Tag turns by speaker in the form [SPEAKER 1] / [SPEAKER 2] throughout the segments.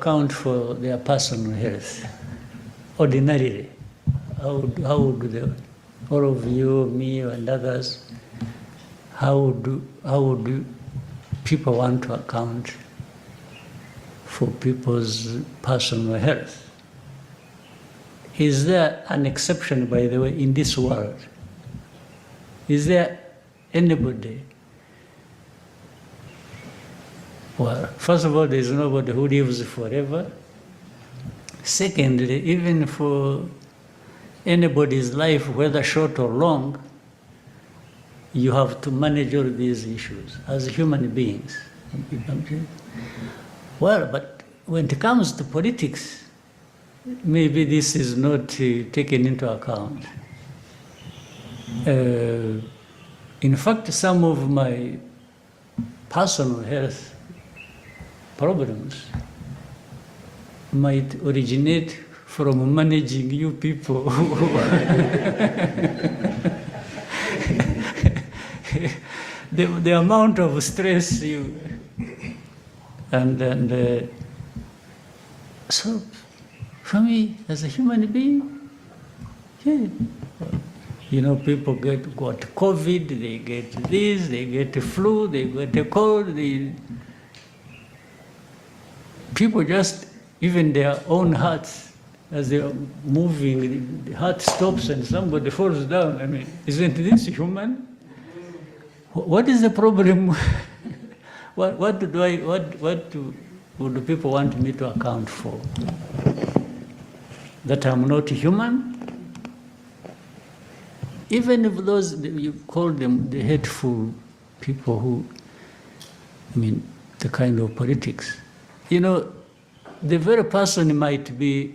[SPEAKER 1] account for their personal health ordinarily. How would all of you, me, and others, how would people want to account for people's personal health? Is there an exception, by the way, in this world? Is there anybody? Well, first of all, there is nobody who lives forever. Secondly, even for anybody's life, whether short or long, you have to manage all these issues as human beings. Well, but when it comes to politics, maybe this is not taken into account. In fact, some of my personal health problems might originate from managing you people. The amount of stress you and so for me as a human being, yeah, you know, people got COVID, they get this, they get the flu, they get a cold. People just, even their own hearts, as they are moving, the heart stops and somebody falls down. I mean, isn't this human? What is the problem? What do people want me to account for? That I'm not human? Even if those, you call them the hateful people who, I mean, the kind of politics. You know, the very person might be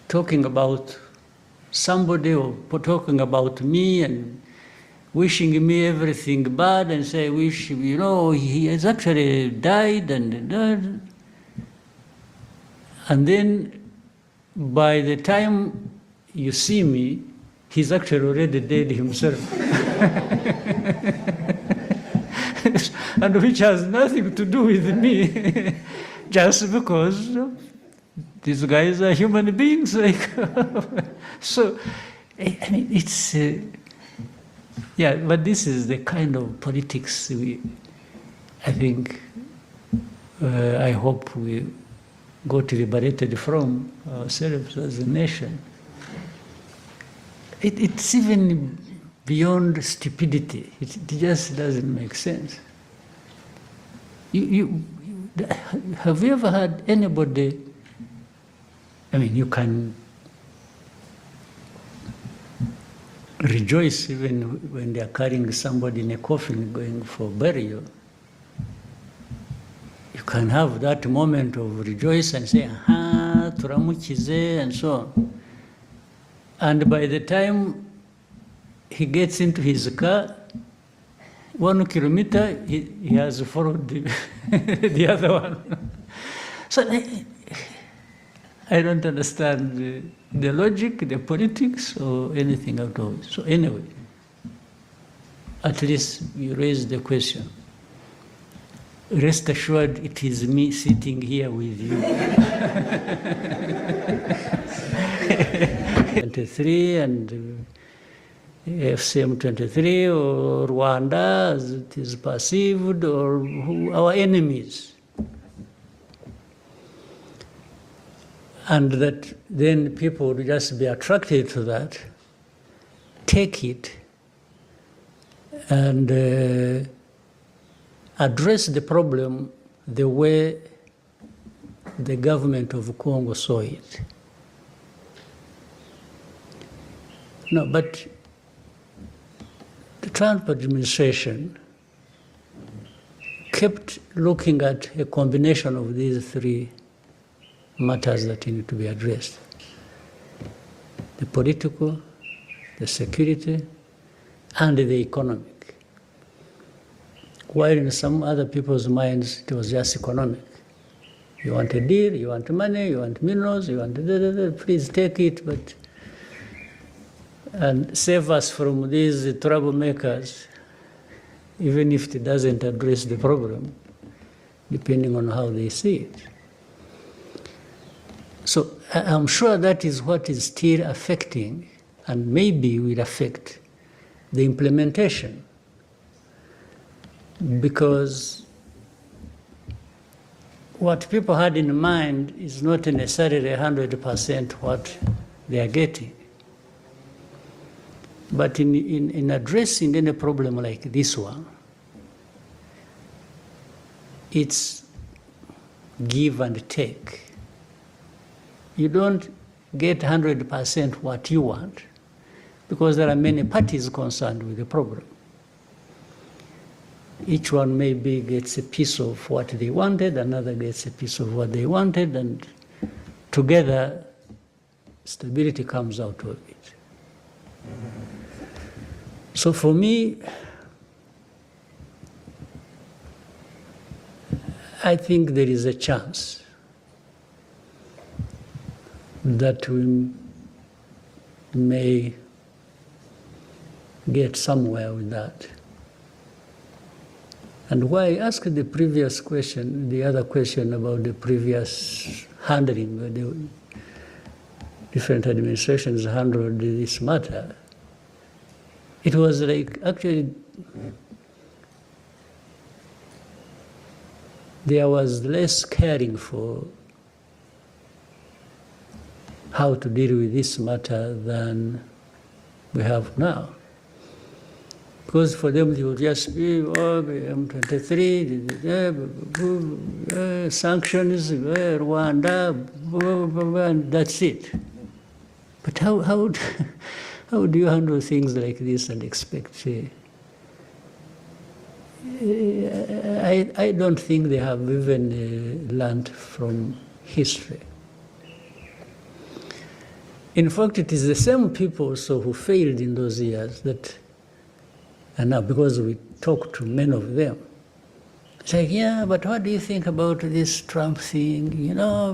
[SPEAKER 1] talking about somebody or talking about me and wishing me everything bad and say, wish, you know, he has actually died and died. And then by the time you see me, he's actually already dead himself. And which has nothing to do with me, just because these guys are human beings. Like, so, I mean, it's, yeah, but this is the kind of politics I think, I hope we got liberated from ourselves as a nation. It's even beyond stupidity. It just doesn't make sense. Have you ever had anybody, I mean, you can rejoice even when they're carrying somebody in a coffin going for burial. You can have that moment of rejoice and say, aha, turamukize, and so on. And by the time he gets into his car, 1 kilometer, he has followed the other one. So I don't understand the logic, the politics, or anything at all. So anyway, at least you raised the question. Rest assured, it is me sitting here with you. 23 and FCM 23 or Rwanda as it is perceived, or our enemies. And that then people would just be attracted to that, take it, and address the problem the way the government of Congo saw it. No, but the Trump administration kept looking at a combination of these three matters that need to be addressed: the political, the security, and the economic. While in some other people's minds, it was just economic. You want a deal, you want money, you want minerals, you want please take it, but and save us from these troublemakers, even if it doesn't address the problem. depending on how they see it. So I'm sure that is what is still affecting and maybe will affect the implementation, because what people had in mind is not necessarily 100% what they are getting. But in addressing any problem like this one, it's give and take. You don't get 100% what you want, because there are many parties concerned with the problem. Each one maybe gets a piece of what they wanted, another gets a piece of what they wanted, and together stability comes out of it. So for me, I think there is a chance that we may get somewhere with that. And why I asked the previous question, the other question about the previous handling, the different administrations handled this matter, it was like actually there was less caring for how to deal with this matter than we have now. Because for them, it would just be, M23, sanctions, Rwanda, and that's it. But how do you handle things like this and expect? I don't think they have even learned from history. In fact, it is the same people also who failed in those years that, and now because we talk to many of them, it's like, yeah, but what do you think about this Trump thing? You know,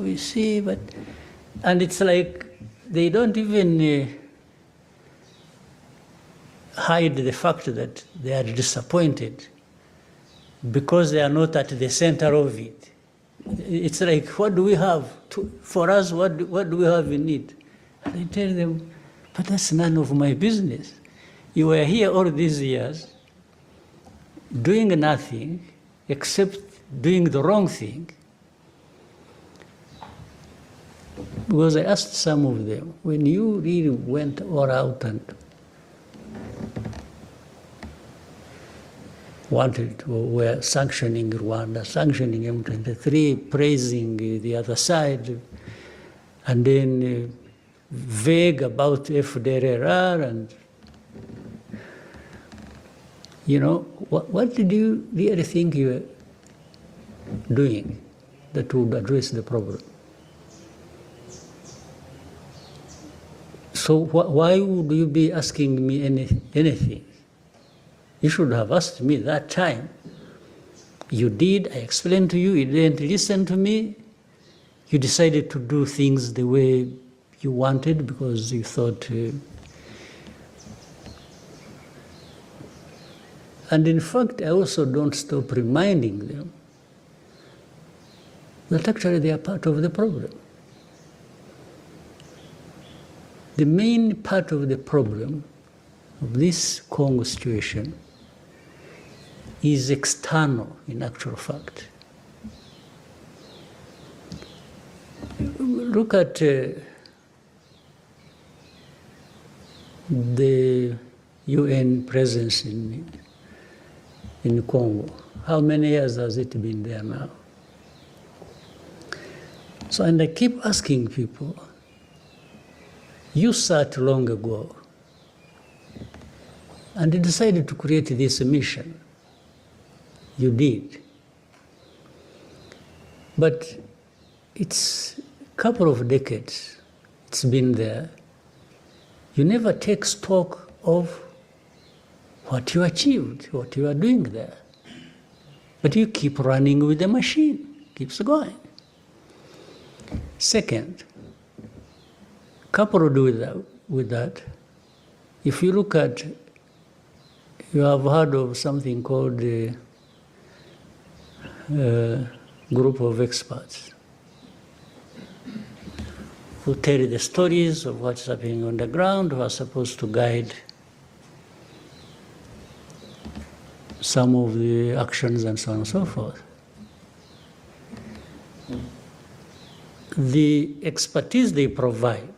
[SPEAKER 1] we see, but, and it's like they don't even hide the fact that they are disappointed because they are not at the center of it. It's like, what do we have? For us, what do we have in it? And I tell them, but that's none of my business. You were here all these years doing nothing except doing the wrong thing. Because I asked some of them, when you really went all out and were sanctioning Rwanda, sanctioning M23, praising the other side, and then vague about FDLR, and what did you really think you were doing that would address the problem? So why would you be asking me anything? You should have asked me that time. You did, I explained to you, you didn't listen to me. You decided to do things the way you wanted because you thought... And in fact, I also don't stop reminding them that actually they are part of the problem. The main part of the problem of this Congo situation is external, in actual fact. Look at the UN presence in Congo. How many years has it been there now? So, and I keep asking people, you sat long ago and decided to create this mission. You did. But it's a couple of decades it's been there. You never take stock of what you achieved, what you are doing there. But you keep running with the machine, keeps going. Second, coupled with that, if you look at, you have heard of something called group of experts who tell the stories of what's happening on the ground, who are supposed to guide some of the actions and so on and so forth. The expertise they provide,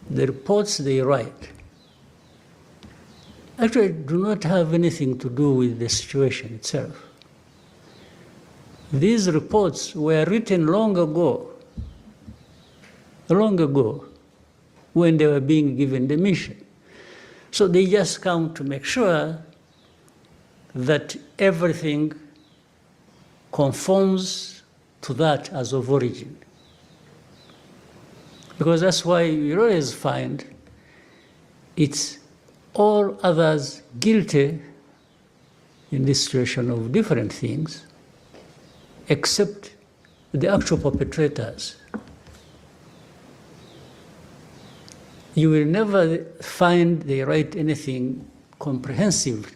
[SPEAKER 1] the reports they write, actually do not have anything to do with the situation itself. These reports were written long ago, when they were being given the mission. So they just come to make sure that everything conforms to that as of origin. Because that's why you always find it's all others guilty in this situation of different things, except the actual perpetrators. You will never find they write anything comprehensively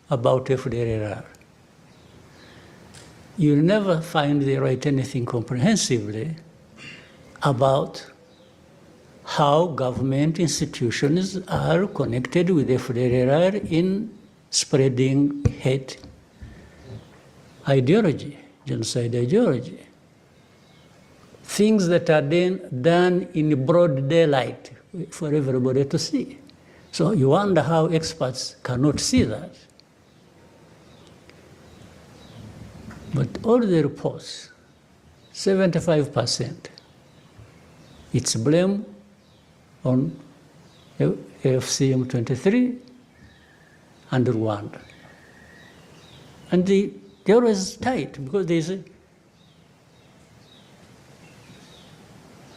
[SPEAKER 1] about FDLR. You will never find they write anything comprehensively about how government institutions are connected with FDLR in spreading hate ideology, genocide ideology. Things that are done in broad daylight for everybody to see. So you wonder how experts cannot see that. But all the reports, 75%, it's blame on AFC M23 and Rwanda. And they're always tight because there's a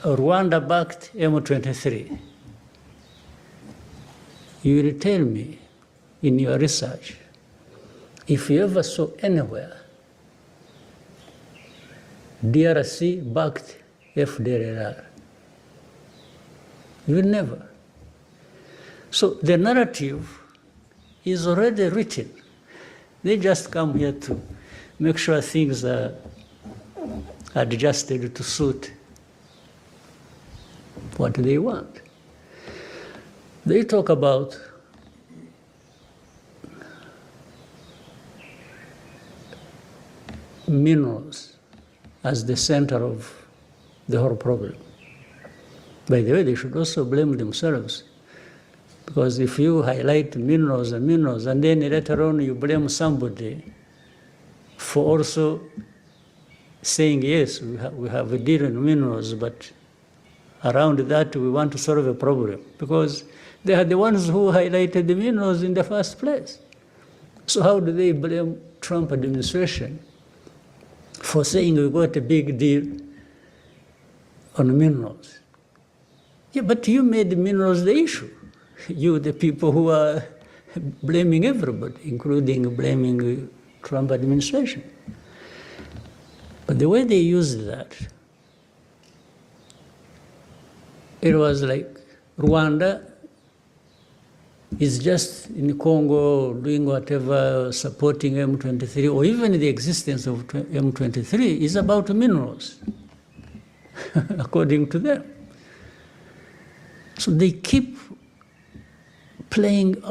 [SPEAKER 1] Rwanda-backed M23. You will tell me in your research, if you ever saw anywhere DRC-backed FDLR, you will never. So the narrative is already written. They just come here to make sure things are adjusted to suit what they want. They talk about minerals as the center of the whole problem. By the way, they should also blame themselves, because if you highlight minerals and then later on you blame somebody for also saying, yes, we have a deal in minerals, but around that we want to solve a problem, because they are the ones who highlighted the minerals in the first place. So how do they blame Trump administration for saying we got a big deal on minerals? Yeah, but you made the minerals the issue. You, the people who are blaming everybody, including blaming the Trump administration. But the way they used that, it was like Rwanda is just in Congo doing whatever, supporting M23, or even the existence of M23 is about minerals, according to them. So they keep playing,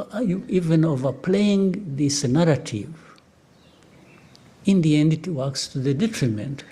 [SPEAKER 1] even overplaying this narrative. In the end, it works to the detriment